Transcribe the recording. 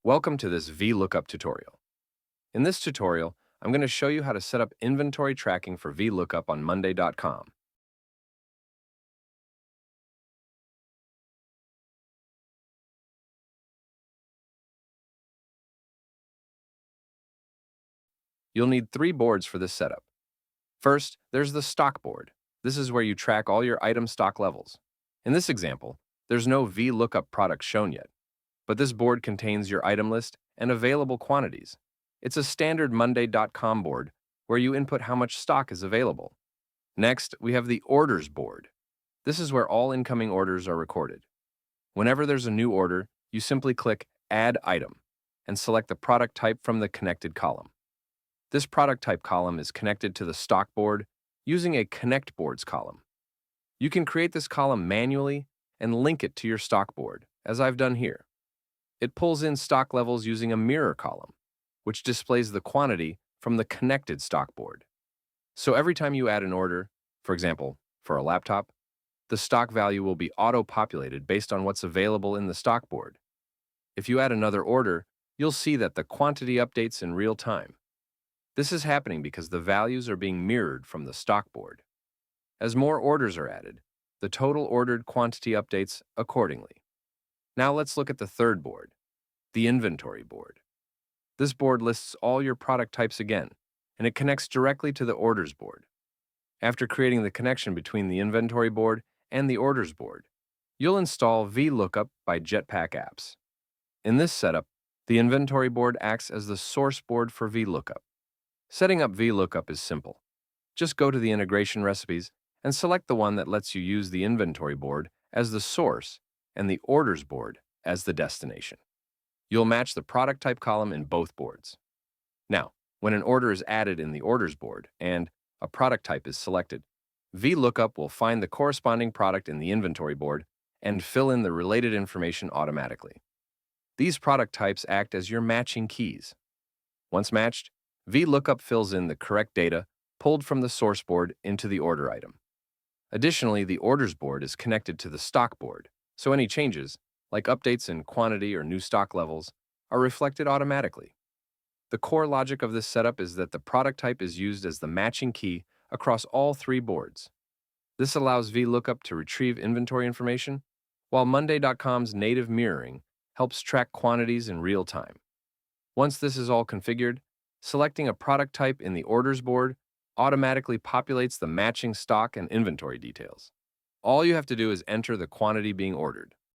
Welcome to this VLOOKUP tutorial. In this tutorial, I'm going to show you how to set up inventory tracking for VLOOKUP on Monday.com. You'll need three boards for this setup. First, there's the stock board. This is where you track all your item stock levels. In this example, there's no VLOOKUP product shown yet, but this board contains your item list and available quantities. It's a standard Monday.com board where you input how much stock is available. Next, we have the orders board. This is where all incoming orders are recorded. Whenever there's a new order, you simply click Add Item and select the product type from the connected column. This product type column is connected to the stock board using a Connect Boards column. You can create this column manually and link it to your stock board, as I've done here. It pulls in stock levels using a mirror column, which displays the quantity from the connected stock board. So every time you add an order, for example, for a laptop, the stock value will be auto-populated based on what's available in the stock board. If you add another order, you'll see that the quantity updates in real time. This is happening because the values are being mirrored from the stock board. As more orders are added, the total ordered quantity updates accordingly. Now let's look at the third board, the inventory board. This board lists all your product types again, and it connects directly to the orders board. After creating the connection between the inventory board and the orders board, you'll install VLOOKUP by Jetpack Apps. In this setup, the inventory board acts as the source board for VLOOKUP. Setting up VLOOKUP is simple. Just go to the integration recipes and select the one that lets you use the inventory board as the source and the orders board as the destination. You'll match the product type column in both boards. Now, when an order is added in the orders board and a product type is selected, VLOOKUP will find the corresponding product in the inventory board and fill in the related information automatically. These product types act as your matching keys. Once matched, VLOOKUP fills in the correct data pulled from the source board into the order item. Additionally, the orders board is connected to the stock board, so any changes, like updates in quantity or new stock levels, are reflected automatically. The core logic of this setup is that the product type is used as the matching key across all three boards. This allows VLOOKUP to retrieve inventory information, while Monday.com's native mirroring helps track quantities in real time. Once this is all configured, selecting a product type in the orders board automatically populates the matching stock and inventory details. All you have to do is enter the quantity being ordered.